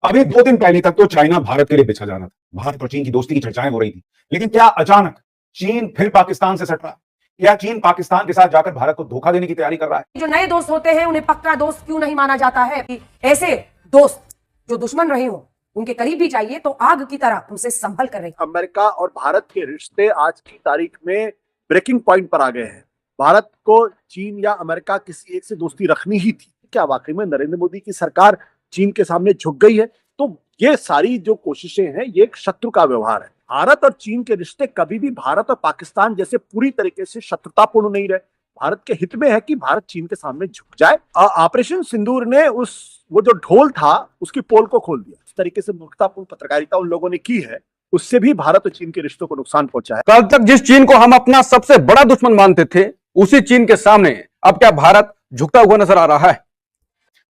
अभी 2 दिन पहले तक तो चाइना भारत के लिए बिछा जा रहा था, भारत और चीन की दोस्ती की चर्चाएं हो रही थी, लेकिन क्या अचानक चीन फिर पाकिस्तान से सट रहा है? क्या चीन पाकिस्तान के साथ जाकर भारत को धोखा देने की तैयारी कर रहा है? जो नए दोस्त होते हैं उन्हें पक्का दोस्त क्यों नहीं माना जाता है? ऐसे दोस्त जो दुश्मन रहे हो उनके करीब भी जाइए तो आग की तरह उनसे संभल कर रहे। अमेरिका और भारत के रिश्ते आज की तारीख में ब्रेकिंग पॉइंट पर आ गए हैं। भारत को चीन या अमेरिका किसी एक से दोस्ती रखनी ही थी। क्या वाकई में नरेंद्र मोदी की सरकार चीन के सामने झुक गई है? तो ये सारी जो कोशिशें हैं ये एक शत्रु का व्यवहार है। भारत और चीन के रिश्ते कभी भी भारत और पाकिस्तान जैसे पूरी तरीके से शत्रुतापूर्ण नहीं रहे। भारत के हित में है कि भारत चीन के सामने झुक जाए। ऑपरेशन सिंदूर ने वो जो ढोल था उसकी पोल को खोल दिया। इस तरीके से मूर्खतापूर्ण पत्रकारिता उन लोगों ने की है, उससे भी भारत और चीन के रिश्तों को नुकसान पहुंचा है। कल तक जिस चीन को हम अपना सबसे बड़ा दुश्मन मानते थे, उसी चीन के सामने अब क्या भारत झुकता हुआ नजर आ रहा है?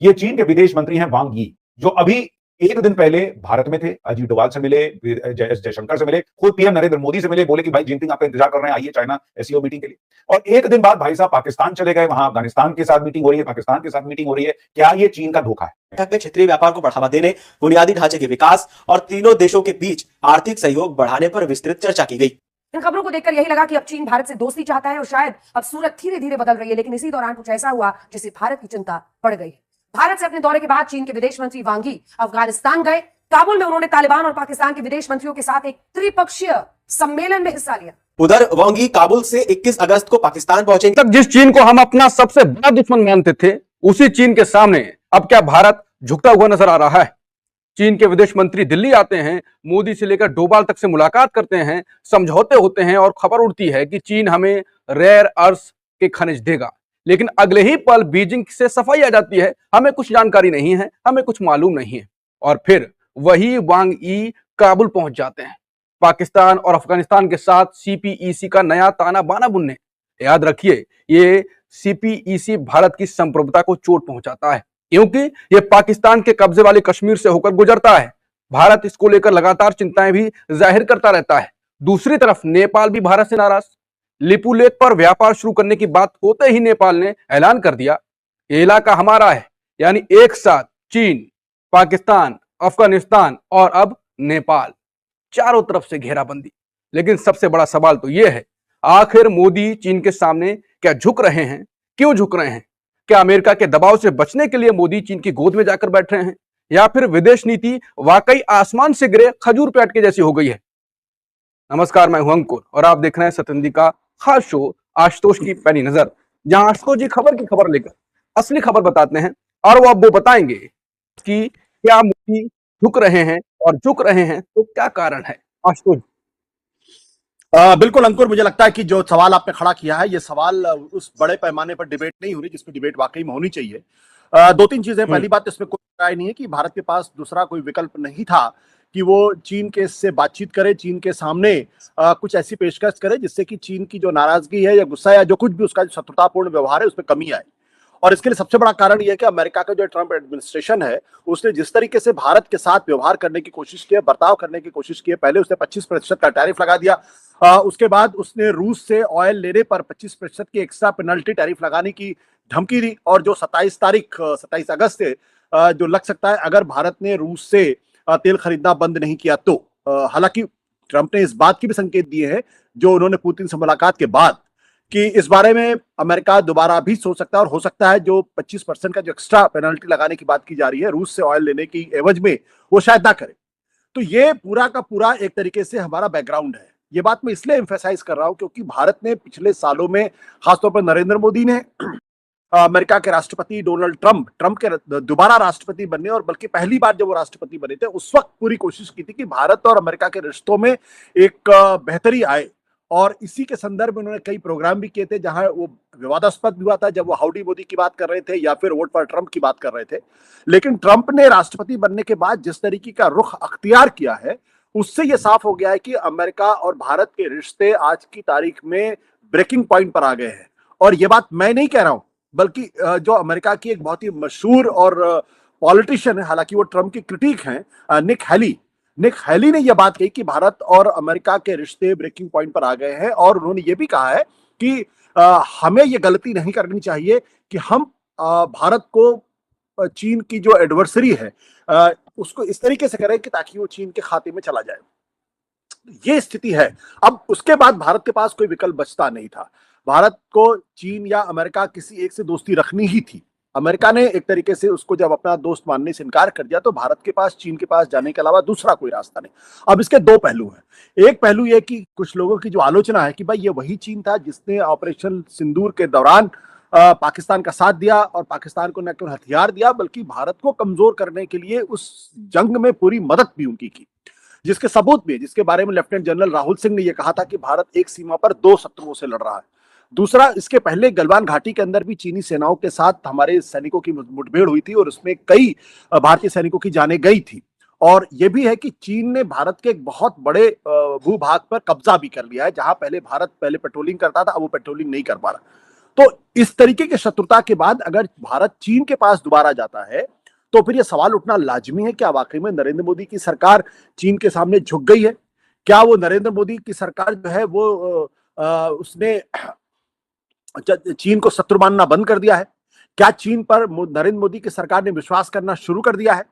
ये चीन के विदेश मंत्री हैं वांग यी, जो अभी 1 दिन पहले भारत में थे, अजीत डोभाल से मिले, जयशंकर से मिले, खुद पीएम नरेंद्र मोदी से मिले, बोले कि भाई जिनपिंग आपका इंतजार कर रहे हैं, आइए चाइना एससीओ मीटिंग के लिए। और 1 दिन बाद भाई साहब पाकिस्तान चले गए, वहां अफगानिस्तान के साथ मीटिंग हो रही है, पाकिस्तान के साथ मीटिंग हो रही है। क्या ये चीन का धोखा है? बैठक में क्षेत्रीय व्यापार को बढ़ावा देने, बुनियादी ढांचे के विकास और तीनों देशों के बीच आर्थिक सहयोग बढ़ाने पर विस्तृत चर्चा की गई। इन खबरों को देखकर यही लगा कि अब चीन भारत से दोस्ती चाहता है और शायद अब सूरत धीरे धीरे बदल रही है, लेकिन इसी दौरान कुछ ऐसा हुआ जिससे भारत की चिंता बढ़ गई। भारत से अपने दौरे के बाद चीन के विदेश मंत्री वांग यी अफगानिस्तान गए। काबुल में उन्होंने तालिबान और पाकिस्तान के विदेश मंत्रियों के साथ एक त्रिपक्षीय सम्मेलन में हिस्सा लिया। उधर वांग यी काबुल से 21 अगस्त को पाकिस्तान पहुंचे। तक जिस चीन को हम अपना सबसे बड़ा दुश्मन मानते थे, उसी चीन के सामने अब क्या भारत झुकता हुआ नजर आ रहा है? चीन के विदेश मंत्री दिल्ली आते हैं, मोदी से लेकर डोभाल तक से मुलाकात करते हैं, समझौते होते हैं और खबर उड़ती है कि चीन हमें रेयर अर्थ के खनिज देगा। लेकिन अगले ही पल बीजिंग से सफाई आ जाती है, हमें कुछ जानकारी नहीं है, हमें कुछ मालूम नहीं है। और फिर वही वांग यी काबुल पहुंच जाते हैं, पाकिस्तान और अफगानिस्तान के साथ सीपीईसी का नया ताना बाना बुनने। याद रखिए, ये सीपीईसी भारत की संप्रभुता को चोट पहुंचाता है, क्योंकि ये पाकिस्तान के कब्जे वाले कश्मीर से होकर गुजरता है। भारत इसको लेकर लगातार चिंताएं भी जाहिर करता रहता है। दूसरी तरफ नेपाल भी भारत से नाराज। लिपू लेक पर व्यापार शुरू करने की बात होते ही नेपाल ने ऐलान कर दिया, ये इलाका हमारा है। यानी एक साथ चीन, पाकिस्तान, अफगानिस्तान और अब नेपाल, चारों तरफ से घेराबंदी। लेकिन सबसे बड़ा सवाल तो यह है, आखिर मोदी चीन के सामने क्या झुक रहे हैं? क्यों झुक रहे हैं? क्या अमेरिका के दबाव से बचने के लिए मोदी चीन की गोद में जाकर बैठ रहे हैं, या फिर विदेश नीति वाकई आसमान से गिरे खजूर पे अटके जैसी हो गई है? नमस्कार, मैं हूं अंकुर और आप देख रहे हैं सत्येंद्र का खास शो आशुतोष की पैनी नजर, जहां आशुतोष जी खबर की खबर लेकर असली खबर बताते हैं और वो अब वो बताएंगे कि क्या मोदी झुक रहे हैं, और झुक रहे हैं तो क्या कारण है। आशुतोष बिल्कुल अंकुर, मुझे लगता है कि जो सवाल आपने खड़ा किया है, ये सवाल उस बड़े पैमाने पर डिबेट नहीं हो रही जिसमें डिबेट वाकई में होनी चाहिए। 2-3 चीजें। पहली बात, इसमें कोई राय नहीं है कि भारत के पास दूसरा कोई विकल्प नहीं था कि वो चीन के से बातचीत करे, चीन के सामने कुछ ऐसी पेशकश करे जिससे कि चीन की जो नाराजगी है या गुस्सा या जो कुछ भी उसका जो शत्रुतापूर्ण व्यवहार है उसमें कमी आए। और इसके लिए सबसे बड़ा कारण यह है कि अमेरिका का जो ट्रंप एडमिनिस्ट्रेशन है उसने जिस तरीके से भारत के साथ व्यवहार करने की कोशिश की है, बर्ताव करने की कोशिश की है। पहले उसने 25% का टैरिफ लगा दिया, उसके बाद उसने रूस से ऑयल लेने पर 25% की एक्स्ट्रा पेनल्टी टैरिफ लगाने की धमकी दी। और जो 27 अगस्त से जो लग सकता है अगर भारत ने रूस से तेल खरीदना बंद नहीं किया तो। हालांकि ट्रंप ने इस बात की भी संकेत दिए हैं जो उन्होंने पुतिन से मुलाकात के बाद, कि इस बारे में अमेरिका दोबारा भी सोच सकता है और हो सकता है जो 25% का जो एक्स्ट्रा पेनल्टी लगाने की बात की जा रही है रूस से ऑयल लेने की एवज में, वो शायद ना करे। तो ये पूरा का पूरा एक तरीके से हमारा बैकग्राउंड है। ये बात मैं इसलिए एम्फेसाइज कर रहा हूं क्योंकि भारत ने पिछले सालों में, खासतौर पर नरेंद्र मोदी ने, अमेरिका के राष्ट्रपति डोनाल्ड ट्रंप के दोबारा राष्ट्रपति बनने, और बल्कि पहली बार जब वो राष्ट्रपति बने थे उस वक्त पूरी कोशिश की थी कि भारत और अमेरिका के रिश्तों में एक बेहतरी आए। और इसी के संदर्भ में उन्होंने कई प्रोग्राम भी किए थे जहां वो विवादास्पद भी हुआ था जब वो हाउडी मोदी की बात कर रहे थे या फिर वोट फॉर ट्रंप की बात कर रहे थे। लेकिन ट्रंप ने राष्ट्रपति बनने के बाद जिस तरीके का रुख अख्तियार किया है उससे ये साफ हो गया है कि अमेरिका और भारत के रिश्ते आज की तारीख में ब्रेकिंग पॉइंट पर आ गए हैं। और ये बात मैं नहीं कह रहा हूं, बल्कि जो अमेरिका की एक बहुत ही मशहूर और पॉलिटिशियन है, हालांकि वो ट्रंप की क्रिटिक हैं, निक हैली ने यह बात कही कि भारत और अमेरिका के रिश्ते ब्रेकिंग पॉइंट पर आ गए हैं। और उन्होंने ये भी कहा है कि हमें ये गलती नहीं करनी चाहिए कि हम भारत को चीन की जो एडवर्सरी है उसको इस तरीके से करें कि ताकि वो चीन के खाते में चला जाए। ये स्थिति है। अब उसके बाद भारत के पास कोई विकल्प बचता नहीं था। भारत को चीन या अमेरिका किसी एक से दोस्ती रखनी ही थी। अमेरिका ने एक तरीके से उसको जब अपना दोस्त मानने से इनकार कर दिया तो भारत के पास चीन के पास जाने के अलावा दूसरा कोई रास्ता नहीं। अब इसके दो पहलू हैं। एक पहलू ये कि कुछ लोगों की जो आलोचना है कि भाई ये वही चीन था जिसने ऑपरेशन सिंदूर के दौरान पाकिस्तान का साथ दिया और पाकिस्तान को न केवल हथियार दिया बल्कि भारत को कमजोर करने के लिए उस जंग में पूरी मदद भी उनकी की, जिसके सबूत भी है, जिसके बारे में लेफ्टिनेंट जनरल राहुल सिंह ने यह कहा था कि भारत एक सीमा पर दो शत्रुओं से लड़ रहा है। दूसरा, इसके पहले गलवान घाटी के अंदर भी चीनी सेनाओं के साथ हमारे सैनिकों की मुठभेड़ हुई थी और उसमें कई भारतीय सैनिकों की जानें गई थी। और यह भी है कि चीन ने भारत के एक बहुत बड़े भूभाग पर कब्जा भी कर लिया है, जहां भारत पहले पेट्रोलिंग करता था, अब वो पेट्रोलिंग नहीं कर पा रहा। तो इस तरीके की शत्रुता के बाद अगर भारत चीन के पास दोबारा जाता है तो फिर यह सवाल उठना लाजमी है, क्या वाकई में नरेंद्र मोदी की सरकार चीन के सामने झुक गई है? क्या वो नरेंद्र मोदी की सरकार जो है वो उसने चीन को शत्रु मानना बंद कर दिया है? क्या चीन पर नरेंद्र मोदी की सरकार ने विश्वास करना शुरू कर दिया है?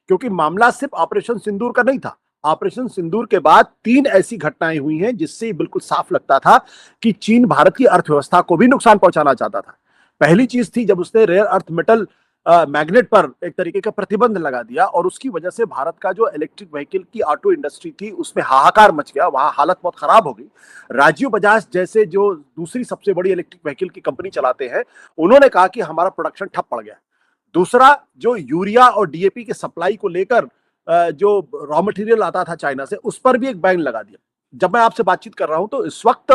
क्योंकि मामला सिर्फ ऑपरेशन सिंदूर का नहीं था। ऑपरेशन सिंदूर के बाद 3 ऐसी घटनाएं हुई हैं जिससे बिल्कुल साफ लगता था कि चीन भारत की अर्थव्यवस्था को भी नुकसान पहुंचाना चाहता था। पहली चीज थी जब उसने रेयर अर्थ मेटल मैग्नेट पर एक तरीके का प्रतिबंध लगा दिया और उसकी वजह से भारत का जो इलेक्ट्रिक व्हीकल की ऑटो इंडस्ट्री थी उसमें हाहाकार मच गया, वहां हालत बहुत खराब हो गई। राजीव बजाज जैसे जो दूसरी सबसे बड़ी इलेक्ट्रिक व्हीकल की कंपनी चलाते हैं, उन्होंने कहा कि हमारा प्रोडक्शन ठप पड़ गया। दूसरा, जो यूरिया और डीएपी के सप्लाई को लेकर जो रॉ मटेरियल आता था चाइना से, उस पर भी एक बैन लगा दिया। जब मैं आपसे बातचीत कर रहा हूं तो इस वक्त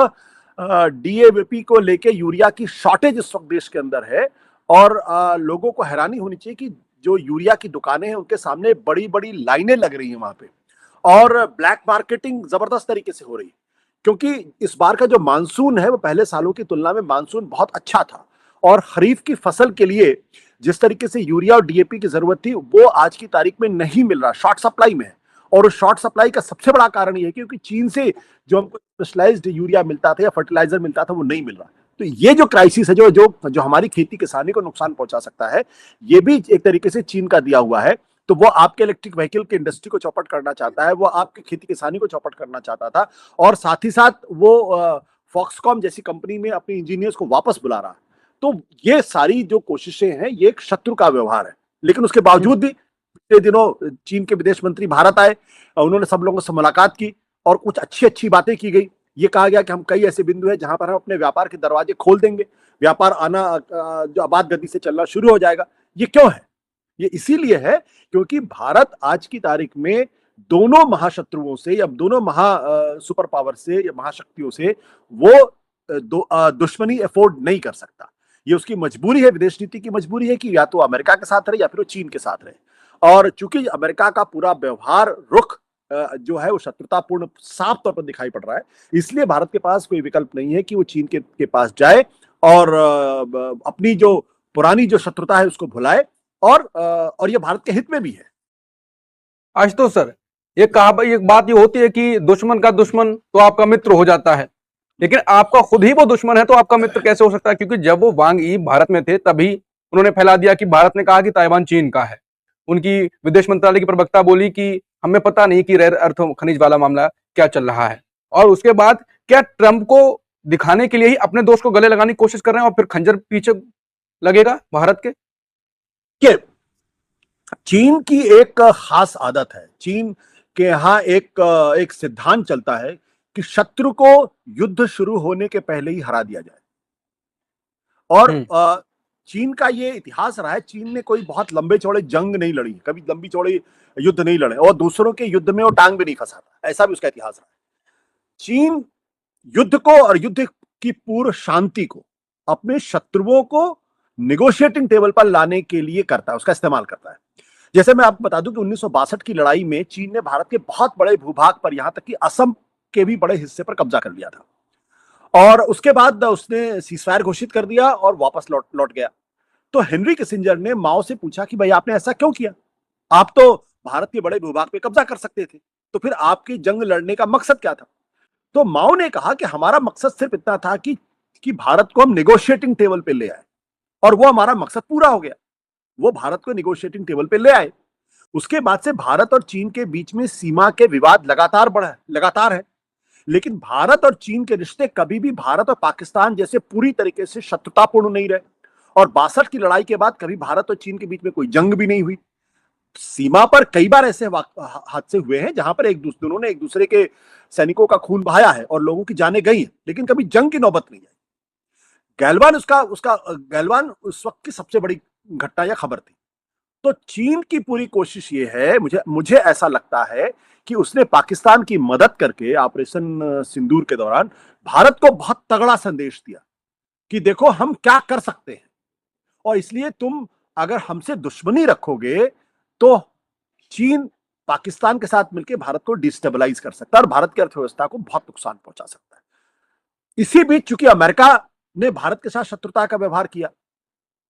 डीएपी को लेकर यूरिया की शॉर्टेज इस वक्त देश के अंदर है और लोगों को हैरानी होनी चाहिए कि जो यूरिया की दुकानें हैं उनके सामने बड़ी बड़ी लाइनें लग रही हैं वहां पे और ब्लैक मार्केटिंग जबरदस्त तरीके से हो रही है। क्योंकि इस बार का जो मानसून है वो पहले सालों की तुलना में मानसून बहुत अच्छा था और खरीफ की फसल के लिए जिस तरीके से यूरिया और डीएपी की जरूरत थी वो आज की तारीख में नहीं मिल रहा, शॉर्ट सप्लाई में है। और उस शॉर्ट सप्लाई का सबसे बड़ा कारण यह है क्योंकि चीन से जो हमको स्पेशलाइज्ड यूरिया मिलता था या फर्टिलाइजर मिलता था वो नहीं मिल रहा। तो ये जो क्राइसिस है जो हमारी खेती किसानी को नुकसान पहुंचा सकता है, ये भी एक तरीके से चीन का दिया हुआ है। तो वो आपके इलेक्ट्रिक व्हीकल की इंडस्ट्री को चौपट करना चाहता है, वो आपकी खेती किसानी को चौपट करना चाहता था और साथ ही साथ वो फॉक्सकॉम जैसी कंपनी में अपने इंजीनियर्स को वापस बुला रहा है। तो ये सारी जो कोशिशें हैं ये एक शत्रु का व्यवहार है। लेकिन उसके बावजूद भी पिछले दिनों चीन के विदेश मंत्री भारत आए, उन्होंने सब लोगों से मुलाकात की और कुछ अच्छी अच्छी बातें की गई। ये कहा गया कि हम कई ऐसे बिंदु हैं जहां पर हम अपने व्यापार के दरवाजे खोल देंगे, व्यापार आना जो आबाद गति से चलना शुरू हो जाएगा। ये क्यों है? ये इसीलिए है क्योंकि भारत आज की तारीख में दोनों महाशत्रुओं से या दोनों सुपर पावर से या महाशक्तियों से वो दुश्मनी अफोर्ड नहीं कर सकता। ये उसकी मजबूरी है, विदेश नीति की मजबूरी है कि या तो अमेरिका के साथ रहे या फिर वो चीन के साथ रहे। और चूंकि अमेरिका का पूरा व्यवहार रुख जो है वो शत्रुतापूर्ण साफ तौर पर दिखाई पड़ रहा है, इसलिए भारत के पास कोई विकल्प नहीं है कि वो चीन के पास जाए और अपनी जो पुरानी जो शत्रुता है उसको भुलाए और ये भारत के हित में भी है। आशुतोष सर, एक बात ये होती है कि दुश्मन का दुश्मन तो आपका मित्र हो जाता है, लेकिन आपका खुद ही वो दुश्मन है तो आपका मित्र कैसे हो सकता है? क्योंकि जब वो वांग यी भारत में थे तभी उन्होंने फैला दिया कि भारत ने कहा कि ताइवान चीन का है। उनकी विदेश मंत्रालय की प्रवक्ता बोली कि हमें पता नहीं कि रेयर अर्थ खनिज वाला मामला क्या चल रहा है। और उसके बाद क्या ट्रंप को दिखाने के लिए ही अपने दोस्त को गले लगाने की कोशिश कर रहे हैं और फिर खंजर पीछे लगेगा भारत के? चीन की एक खास आदत है, चीन के यहाँ एक सिद्धांत चलता है कि शत्रु को युद्ध शुरू होने के पहले ही हरा दिया जाए। और चीन का ये इतिहास रहा है, चीन ने कोई बहुत लंबे चौड़े जंग नहीं लड़ी, कभी लंबी चौड़ी युद्ध नहीं लड़े और दूसरों के युद्ध में वो टांग भी नहीं फंसाता, ऐसा भी उसका इतिहास रहा है। चीन युद्ध को और युद्ध की पूर्व शांति को अपने शत्रुओं को निगोशिएटिंग टेबल पर लाने के लिए करता है, उसका इस्तेमाल करता है। जैसे मैं आपको बता दूं कि 1962 की लड़ाई में चीन ने भारत के बहुत बड़े भूभाग पर, यहां तक कि असम के भी बड़े हिस्से पर कब्जा कर लिया था और उसके बाद उसने सीजफायर घोषित कर दिया और वापस लौट गया। तो हेनरी किसिंजर ने माओ से पूछा कि भाई आपने ऐसा क्यों किया? आप तो भारत के बड़े भूभाग पे कब्जा कर सकते थे, तो फिर आपकी जंग लड़ने का मकसद क्या था? तो माओ ने कहा कि हमारा मकसद सिर्फ इतना था कि भारत को हम नेगोशिएटिंग टेबल पे ले आए और वो हमारा मकसद पूरा हो गया। वो भारत को निगोशिएटिंग टेबल पे ले आए। उसके बाद से भारत और चीन के बीच में सीमा के विवाद लगातार है। लेकिन भारत और चीन के रिश्ते कभी भी भारत और पाकिस्तान जैसे पूरी तरीके से शत्रुतापूर्ण नहीं रहे। और 62 की लड़ाई के बाद कभी भारत और चीन के बीच में कोई जंग भी नहीं हुई। सीमा पर कई बार ऐसे हादसे हुए हैं जहां पर दोनों ने एक दूसरे के सैनिकों का खून बहाया है और लोगों की जानें गई हैं, लेकिन कभी जंग की नौबत नहीं आई। गैलवान उस वक्त की सबसे बड़ी घटना या खबर थी। तो चीन की पूरी कोशिश ये है, मुझे ऐसा लगता है कि उसने पाकिस्तान की मदद करके ऑपरेशन सिंदूर के दौरान भारत को बहुत तगड़ा संदेश दिया कि देखो हम क्या कर सकते हैं, और इसलिए तुम अगर हमसे दुश्मनी रखोगे तो चीन पाकिस्तान के साथ मिलकर भारत को डिस्टेबलाइज कर सकता है और भारत की अर्थव्यवस्था को बहुत नुकसान पहुंचा सकता है। इसी बीच चूंकि अमेरिका ने भारत के साथ शत्रुता का व्यवहार किया,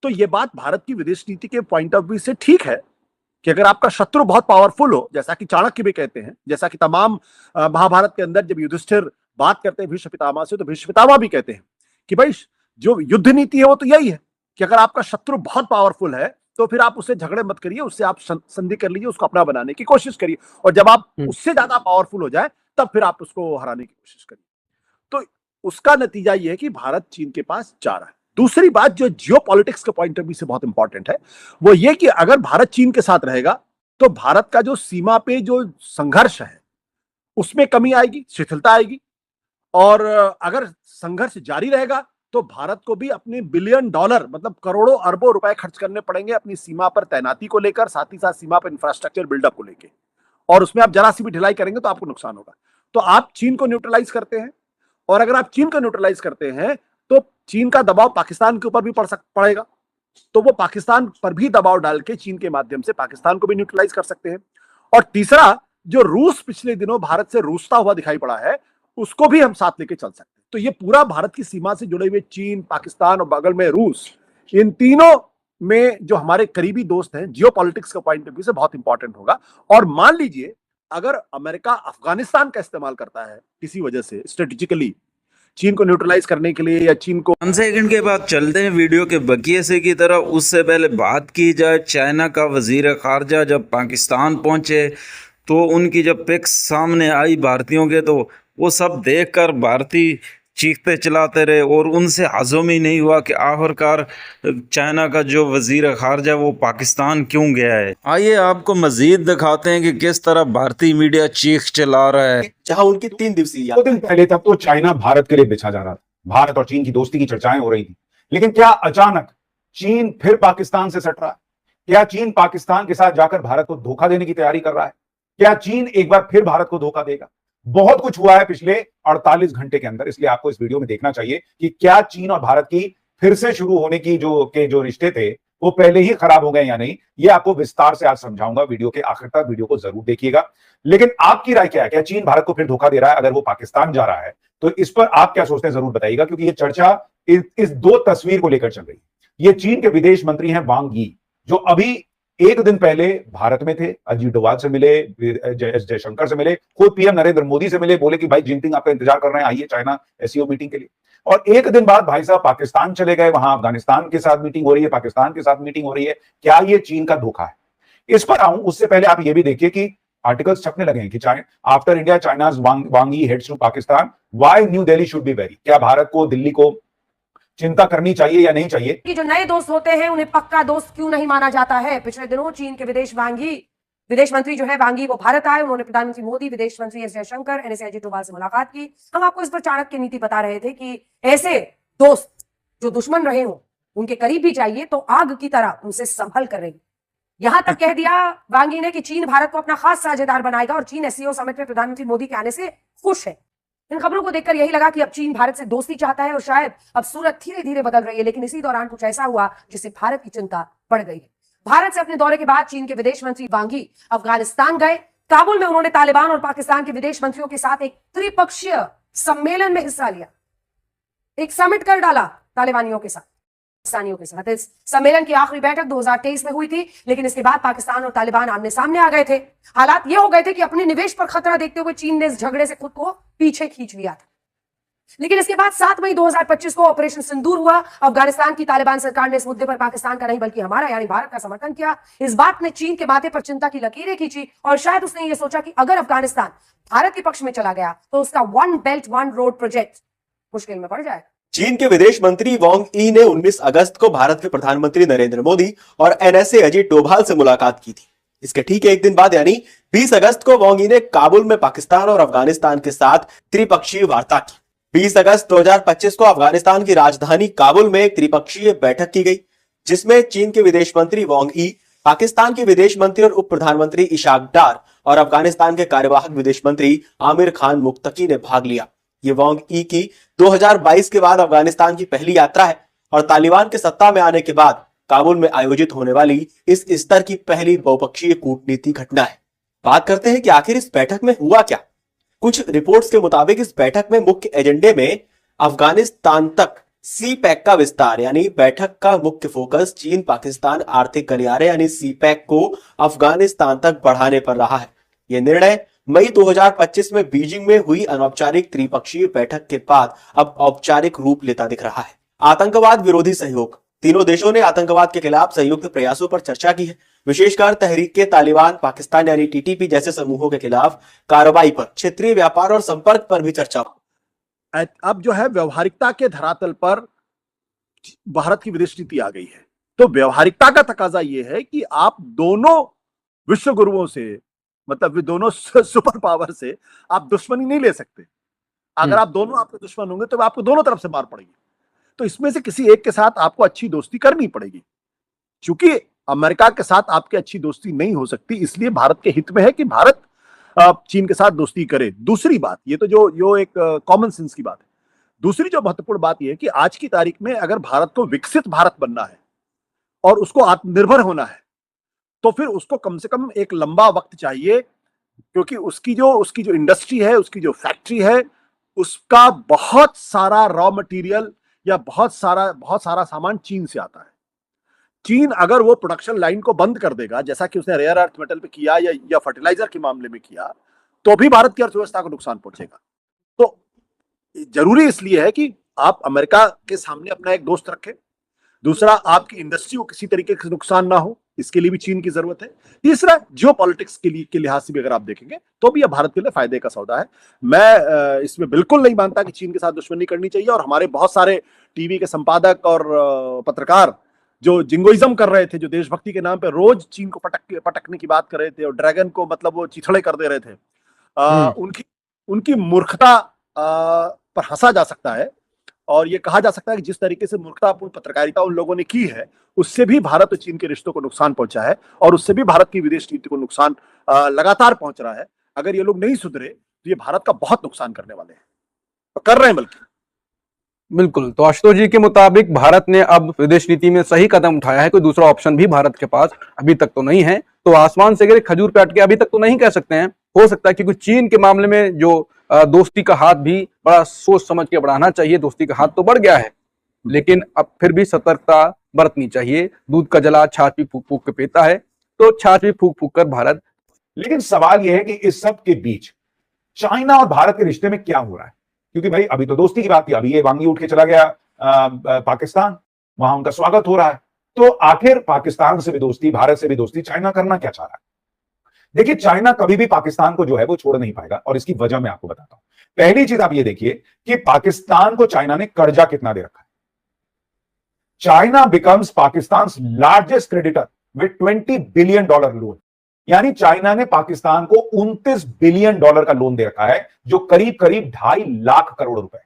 तो यह बात भारत की विदेश नीति के पॉइंट ऑफ व्यू से ठीक है कि अगर आपका शत्रु बहुत पावरफुल हो, जैसा कि चाणक्य भी कहते हैं, जैसा कि तमाम महाभारत के अंदर जब युधिष्ठिर बात करते हैं भीष्म पितामह से, तो भीष्म पितामह भी कहते हैं कि भाई जो युद्ध नीति है वो तो यही है कि अगर आपका शत्रु बहुत पावरफुल है तो फिर आप उससे झगड़े मत करिए, उससे आप संधि कर लीजिए, उसको अपना बनाने की कोशिश करिए, और जब आप उससे ज्यादा पावरफुल हो जाए तब फिर आप उसको हराने की कोशिश करिए। तो उसका नतीजा यह है कि भारत चीन के पास जा रहा है। दूसरी बात जो जियोपॉलिटिक्स के पॉइंट ऑफ व्यू से बहुत इंपॉर्टेंट है वो ये कि अगर भारत चीन के साथ रहेगा तो भारत का जो सीमा पे जो संघर्ष है उसमें कमी आएगी, शिथिलता आएगी, और अगर संघर्ष जारी रहेगा तो भारत को भी अपने $बिलियन मतलब करोड़ों अरबों रुपए खर्च करने पड़ेंगे अपनी सीमा पर तैनाती को लेकर, साथ ही साथ सीमा पर इंफ्रास्ट्रक्चर बिल्डअप को लेकर, और उसमें आप जरा सी भी ढिलाई करेंगे तो आपको नुकसान होगा। तो आप चीन को न्यूट्रलाइज करते हैं, और अगर आप चीन को न्यूट्रलाइज करते हैं तो चीन का दबाव पाकिस्तान के ऊपर भी पड़ेगा, तो वो पाकिस्तान पर भी दबाव डाल के चीन के माध्यम से पाकिस्तान को भी न्यूट्रलाइज कर सकते हैं। और तीसरा, जो रूस पिछले दिनों भारत से रूसता हुआ दिखाई पड़ा है, उसको भी हम साथ लेके चल सकते हैं। तो ये पूरा भारत की सीमा से जुड़े हुए चीन, पाकिस्तान और बगल में रूस, इन तीनों में जो हमारे करीबी दोस्त हैं, जियोपॉलिटिक्स का पॉइंट ऑफ व्यू से बहुत इंपॉर्टेंट होगा। और मान लीजिए अगर अमेरिका अफगानिस्तान का इस्तेमाल करता है किसी वजह से स्ट्रेटेजिकली चीन को न्यूट्रलाइज करने के लिए, या चीन को 5 सेकंड के बाद चलते हैं वीडियो के बकिए से की तरफ। उससे पहले बात की जाए, चाइना का वजीर खारजा जब पाकिस्तान पहुंचे तो उनकी जब पिक्स सामने आई भारतीयों के, तो वो सब देखकर भारतीय चीखते चिल्लाते रहे और उनसे हजम ही नहीं हुआ कि आखिरकार चाइना का जो वजीर खारजा वो पाकिस्तान क्यों गया है। आइए आपको मजीद दिखाते हैं कि किस तरह भारतीय मीडिया चीख चिल्ला रहा है। जहां उनकी 3 दिवसीय 2 दिन पहले तक तो चाइना भारत के लिए बिछा जा रहा था, भारत और चीन की दोस्ती की चर्चाएं हो रही थी, लेकिन क्या अचानक चीन फिर पाकिस्तान से सट रहा है? क्या चीन पाकिस्तान के साथ जाकर भारत को धोखा देने की तैयारी कर रहा है? क्या चीन एक बार फिर भारत को धोखा देगा? बहुत कुछ हुआ है पिछले 48 घंटे के अंदर, इसलिए आपको इस वीडियो में देखना चाहिए कि क्या चीन और भारत की फिर से शुरू होने की जो रिश्ते थे वो पहले ही खराब हो गए या नहीं। ये आपको विस्तार से आज समझाऊंगा, वीडियो के आखिर तक वीडियो को जरूर देखिएगा। लेकिन आपकी राय क्या है? क्या चीन भारत को फिर धोखा दे रहा है अगर वो पाकिस्तान जा रहा है? तो इस पर आप क्या सोचते हैं जरूर बताइएगा, क्योंकि ये चर्चा इस 2 तस्वीर को लेकर चल रही है। ये चीन के विदेश मंत्री हैं वांग यी, जो अभी 1 दिन पहले भारत में थे, अजीत डोभाल से मिले, जयशंकर से मिले, खुद पीएम नरेंद्र मोदी से मिले, बोले कि भाई जिनपिंग आपका इंतजार कर रहे हैं, आइए चाइना एससीओ मीटिंग के लिए। और 1 दिन बाद भाई साहब पाकिस्तान चले गए, वहां अफगानिस्तान के साथ मीटिंग हो रही है, पाकिस्तान के साथ मीटिंग हो रही है। क्या ये चीन का धोखा है? इस पर आऊं उससे पहले आप ये भी देखिए कि आर्टिकल्स छपने लगे हैं कि after India China's Wang Yi heads to Pakistan, why New Delhi should be very. क्या भारत को, दिल्ली को चिंता करनी चाहिए या नहीं चाहिए? कि जो नए दोस्त होते हैं उन्हें पक्का दोस्त क्यों नहीं माना जाता है? पिछले दिनों चीन के विदेश मंत्री जो है वांग यी, वो भारत आए। उन्होंने प्रधानमंत्री मोदी, विदेश मंत्री एस जयशंकर, एनएसए अजीत डोभाल से मुलाकात की। हम आपको इस पर चाणक्य नीति बता रहे थे कि ऐसे दोस्त जो दुश्मन रहे हो उनके करीब भी चाहिए तो आग की तरह उनसे संभल कर रही। यहां तक कह दिया वांग यी ने कि चीन भारत को अपना खास साझेदार बनाएगा और चीन एससीओ समिट में प्रधानमंत्री मोदी के आने से खुश है। इन खबरों को देखकर यही लगा कि अब चीन भारत से दोस्ती चाहता है और शायद अब सूरत धीरे धीरे बदल रही है, लेकिन इसी दौरान कुछ ऐसा हुआ जिससे भारत की चिंता बढ़ गई है। भारत से अपने दौरे के बाद चीन के विदेश मंत्री वांग यी अफगानिस्तान गए। काबुल में उन्होंने तालिबान और पाकिस्तान के विदेश मंत्रियों के साथ एक त्रिपक्षीय सम्मेलन में हिस्सा लिया, एक समिट कर डाला तालिबानियों के साथ, पाकिस्तानियों के साथ। इस सम्मेलन की आखिरी बैठक 2023 में हुई थी, लेकिन इसके बाद पाकिस्तान और तालिबान आमने सामने आ गए थे। हालात ये हो गए थे कि अपने निवेश पर खतरा देखते हुए चीन ने इस झगड़े से खुद को पीछे खींच लिया था। लेकिन इसके बाद 7 मई 2025 को ऑपरेशन सिंदूर हुआ। अफगानिस्तान की तालिबान सरकार ने इस मुद्दे पर पाकिस्तान का नहीं बल्कि हमारा यानी भारत का समर्थन किया। इस बात ने चीन के माथे पर चिंता की लकीरें खींची और शायद उसने ये सोचा कि अगर अफगानिस्तान भारत के पक्ष में चला गया तो उसका one belt one road project मुश्किल में पड़ जाए। चीन के विदेश मंत्री वांग यी ने 19 अगस्त को भारत के प्रधानमंत्री नरेंद्र मोदी और एनएसए अजीत डोभाल से मुलाकात की थी। इसके ठीक एक दिन बाद यानी 20 अगस्त को वांग यी ने काबुल में पाकिस्तान और अफगानिस्तान के साथ त्रिपक्षीय वार्ता की। 20 अगस्त 2025 को अफगानिस्तान की राजधानी काबुल में एक त्रिपक्षीय बैठक की गई, जिसमें चीन के विदेश मंत्री वांग यी, पाकिस्तान के विदेश मंत्री और उप प्रधानमंत्री इशाक डार और अफगानिस्तान के कार्यवाहक विदेश मंत्री आमिर खान मुक्तकी ने भाग लिया। ये वांग यी की 2022 के बाद अफगानिस्तान की पहली यात्रा है और तालिबान के सत्ता में आने के बाद काबुल में आयोजित होने वाली इस स्तर की पहली बहुपक्षीय कूटनीति घटना है। बात करते हैं कि आखिर इस बैठक में हुआ क्या। कुछ रिपोर्ट्स के मुताबिक इस बैठक में मुख्य एजेंडे में अफगानिस्तान तक सीपैक का विस्तार, यानी बैठक का मुख्य फोकस चीन पाकिस्तान आर्थिक गलियारे यानी सीपैक को अफगानिस्तान तक बढ़ाने पर रहा है। यह निर्णय मई 2025 में बीजिंग में हुई अनौपचारिक त्रिपक्षीय बैठक के बाद अब औपचारिक रूप लेता दिख रहा है। आतंकवाद विरोधी सहयोग, तीनों देशों ने आतंकवाद के खिलाफ संयुक्त प्रयासों पर चर्चा की है, विशेषकर तहरीक तालिबान पाकिस्तान यानी टीटीपी जैसे समूहों के खिलाफ कार्रवाई पर, क्षेत्रीय व्यापार और संपर्क पर भी चर्चा। अब जो है व्यवहारिकता के धरातल पर भारत की विदेश नीति आ गई है, तो व्यवहारिकता का तकाजा यह है कि आप दोनों विश्व गुरुओं से, मतलब दोनों सुपर पावर से आप दुश्मनी नहीं ले सकते। अगर आप दोनों आपके दुश्मन होंगे तो आपको दोनों तरफ से मार पड़ेगी। तो इसमें से किसी एक के साथ आपको अच्छी दोस्ती करनी पड़ेगी। चूंकि अमेरिका के साथ आपकी अच्छी दोस्ती नहीं हो सकती, इसलिए भारत के हित में है कि भारत चीन के साथ दोस्ती करे। दूसरी बात, ये तो जो एक कॉमन सेंस की बात है। दूसरी जो महत्वपूर्ण बात यह है कि आज की तारीख में अगर भारत को विकसित भारत बनना है और उसको आत्मनिर्भर होना है, तो फिर उसको कम से कम एक लंबा वक्त चाहिए, क्योंकि उसकी जो इंडस्ट्री है, उसकी जो फैक्ट्री है, उसका बहुत सारा रॉ मटेरियल या बहुत सारा सामान चीन से आता है। चीन अगर वो प्रोडक्शन लाइन को बंद कर देगा, जैसा कि उसने रेयर अर्थ मेटल पे किया या फर्टिलाइजर के मामले में किया, तो भी भारत की अर्थव्यवस्था को नुकसान पहुंचेगा। तो जरूरी इसलिए है कि आप अमेरिका के सामने अपना एक दोस्त रखें। दूसरा, आपकी इंडस्ट्री को किसी तरीके से नुकसान ना हो, इसके लिए भी चीन की जरूरत है। तीसरा, जियोपॉलिटिक्स के लिहाज से भी अगर आप देखेंगे तो भी यह भारत के लिए फायदे का सौदा है। मैं इसमें बिल्कुल नहीं मानता कि चीन के साथ दुश्मनी करनी चाहिए, और हमारे बहुत सारे टीवी के संपादक और पत्रकार जो जिंगोइज्म कर रहे थे, जो देशभक्ति के नाम पे रोज चीन को पटकने की बात कर रहे थे और ड्रैगन को मतलब वो चिथड़े कर दे रहे थे, उनकी मूर्खता पर हंसा जा सकता है, और ये कहा जा सकता है कि जिस तरीके से मूर्खतापूर्ण पत्रकारिता उन लोगों ने की है, उससे भी भारत और चीन के रिश्तों को नुकसान पहुंचा है, और उससे भी भारत की विदेश नीति को नुकसान लगातार पहुंच रहा है। अगर ये लोग नहीं सुधरे तो ये भारत का बहुत नुकसान करने वाले हैं, तो कर रहे हैं बल्कि। बिल्कुल, तो आशुतोष जी के मुताबिक भारत ने अब विदेश नीति में सही कदम उठाया है। कोई दूसरा ऑप्शन भी भारत के पास अभी तक तो नहीं है। तो आसमान से गिरे खजूर पे अटके अभी तक तो नहीं कह सकते हैं। हो सकता है क्योंकि चीन के मामले में जो दोस्ती का हाथ भी बड़ा सोच समझ के बढ़ाना चाहिए। दोस्ती का हाथ तो बढ़ गया है, लेकिन अब फिर भी सतर्कता बरतनी चाहिए। दूध का जला छाछ भी फूक फूक के पीता है, तो छाछ भी फूक फूक कर भारत। लेकिन सवाल यह है कि इस सब के बीच चाइना और भारत के रिश्ते में क्या हो रहा है, क्योंकि भाई अभी तो दोस्ती की बात थी, अभी ये वांग यी उठ के चला गया पाकिस्तान, वहां उनका स्वागत हो रहा है। तो आखिर पाकिस्तान से भी दोस्ती, भारत से भी दोस्ती, चाइना करना क्या चाह रहा है? देखिए, चाइना कभी भी पाकिस्तान को जो है वो छोड़ नहीं पाएगा, और इसकी वजह मैं आपको बताता हूं। पहली चीज आप ये देखिए कि पाकिस्तान को चाइना ने कर्जा कितना दे रखा है। China becomes Pakistan largest creditor with $20 billion loan, यानी चाइना ने पाकिस्तान को $29 बिलियन का लोन दे रखा है, जो करीब करीब 2.5 लाख करोड़ रुपए।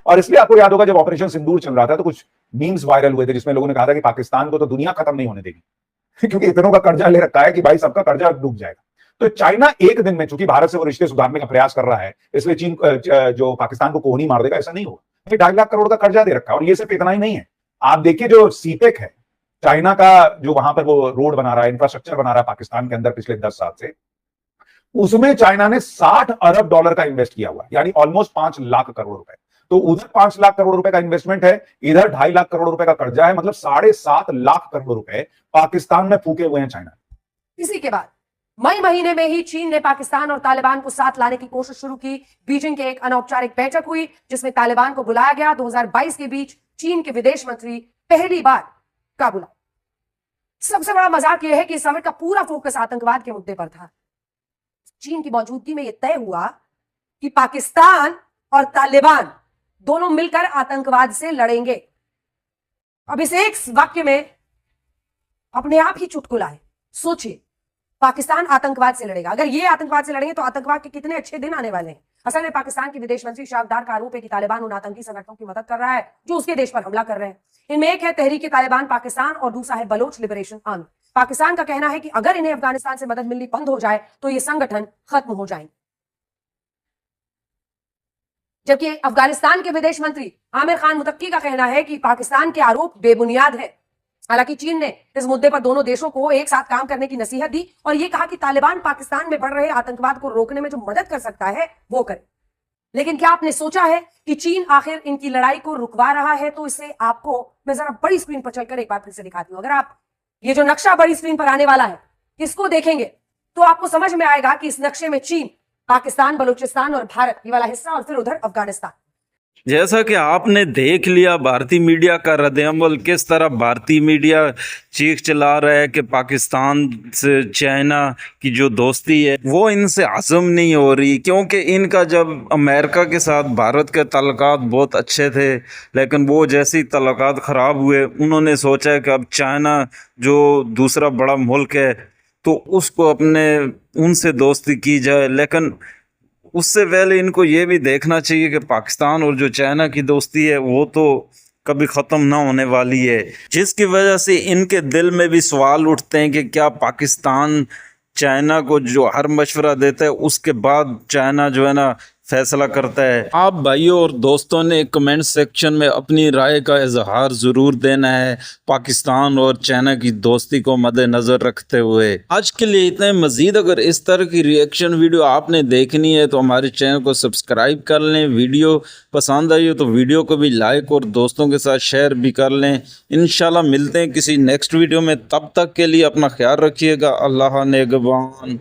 और इसलिए आपको याद होगा जब ऑपरेशन सिंदूर चल रहा था तो कुछ मीम्स वायरल हुए थे जिसमें लोगों ने कहा था कि पाकिस्तान को तो दुनिया खत्म नहीं होने देगी क्योंकि इतनों का कर्जा ले रखा है कि भाई सबका कर्जा डूब जाएगा। तो चाइना एक दिन में, चूंकि भारत से वो रिश्ते सुधारने का प्रयास कर रहा है, इसलिए चीन जो पाकिस्तान को कोहनी मार देगा, ऐसा नहीं होगा। 2.5 लाख करोड़ का कर्जा दे रखा है। और ये सिर्फ इतना ही नहीं है, आप देखिए जो सीपेक है चाइना का, जो वहां पर वो रोड बना रहा है, इंफ्रास्ट्रक्चर बना रहा है पाकिस्तान के अंदर पिछले 10 साल से, उसमें चाइना ने $60 अरब का इन्वेस्ट किया हुआ है, यानी ऑलमोस्ट 5 लाख करोड़ रुपए। तो उधर 5 लाख करोड़ रुपए का इन्वेस्टमेंट है, इधर 2.5 लाख करोड़ रुपए का कर्जा है, मतलब 7.5 लाख करोड़ रुपए पाकिस्तान में फूके हुए हैं चाइना। इसी के बाद मई महीने में ही चीन ने पाकिस्तान और तालिबान को साथ लाने की कोशिश शुरू की। बीजिंग के एक अनौपचारिक बैठक हुई जिसमें तालिबान को बुलाया गया। 2022 के बीच चीन के विदेश मंत्री पहली बार काबुल आए। सबसे बड़ा मजाक यह है कि इस समिट का पूरा फोकस आतंकवाद के मुद्दे पर था। चीन की मौजूदगी में यह तय हुआ कि पाकिस्तान और तालिबान दोनों मिलकर आतंकवाद से लड़ेंगे। अब इस एक वाक्य में अपने आप ही चुटकुला है। सोचिए, पाकिस्तान आतंकवाद से लड़ेगा। अगर ये आतंकवाद से लड़ेंगे तो आतंकवाद के कितने अच्छे दिन आने वाले हैं। असल में पाकिस्तान के विदेश मंत्री शाहदार का आरोप है कि तालिबान उन आतंकी संगठनों की मदद कर रहा है जो उसके देश पर हमला कर रहे हैं। इनमें एक है तहरीक तालिबान पाकिस्तान और दूसरा है बलोच लिबरेशन आर्मी। पाकिस्तान का कहना है कि अगर इन्हें अफगानिस्तान से मदद मिलनी बंद हो जाए तो ये संगठन खत्म हो जाएंगे। जबकि अफगानिस्तान के विदेश मंत्री आमिर खान मुतक्की का कहना है कि पाकिस्तान के आरोप बेबुनियाद है। हालांकि चीन ने इस मुद्दे पर दोनों देशों को एक साथ काम करने की नसीहत दी और यह कहा कि तालिबान पाकिस्तान में बढ़ रहे आतंकवाद को रोकने में जो मदद कर सकता है वो करे। लेकिन क्या आपने सोचा है कि चीन आखिर इनकी लड़ाई को रुकवा रहा है? तो इसे आपको मैं जरा बड़ी स्क्रीन पर चलकर एक बार फिर से दिखाती हूं। अगर आप ये जो नक्शा बड़ी स्क्रीन पर आने वाला है इसको देखेंगे तो आपको समझ में आएगा कि इस नक्शे में चीन, पाकिस्तान, बलूचिस्तान और भारत ये वाला हिस्सा और फिर उधर अफगानिस्तान। जैसा कि आपने देख लिया भारतीय मीडिया का रद्द-ए-अमल, किस तरह भारतीय मीडिया चीख चिल्ला रहा है कि पाकिस्तान से चाइना की जो दोस्ती है वो इनसे हजम नहीं हो रही, क्योंकि इनका जब अमेरिका के साथ भारत के ताल्लुकात बहुत अच्छे थे, लेकिन वो जैसे ही ताल्लुकात ख़राब हुए उन्होंने सोचा कि अब चाइना जो दूसरा बड़ा मुल्क है तो उसको अपने उनसे दोस्ती की जाए। लेकिन उससे पहले इनको ये भी देखना चाहिए कि पाकिस्तान और जो चाइना की दोस्ती है वो तो कभी ख़त्म ना होने वाली है, जिसकी वजह से इनके दिल में भी सवाल उठते हैं कि क्या पाकिस्तान चाइना को जो हर मशवरा देता है उसके बाद चाइना जो है ना फैसला करता है। आप भाइयों और दोस्तों ने कमेंट सेक्शन में अपनी राय का इजहार ज़रूर देना है पाकिस्तान और चाइना की दोस्ती को मद्देनज़र रखते हुए। आज के लिए इतना ही। मज़ीद अगर इस तरह की रिएक्शन वीडियो आपने देखनी है तो हमारे चैनल को सब्सक्राइब कर लें। वीडियो पसंद आई हो तो वीडियो को भी लाइक और दोस्तों के साथ शेयर भी कर लें। इंशाल्लाह मिलते हैं किसी नेक्स्ट वीडियो में, तब तक के लिए अपना ख्याल रखिएगा। अल्लाह नेगबान।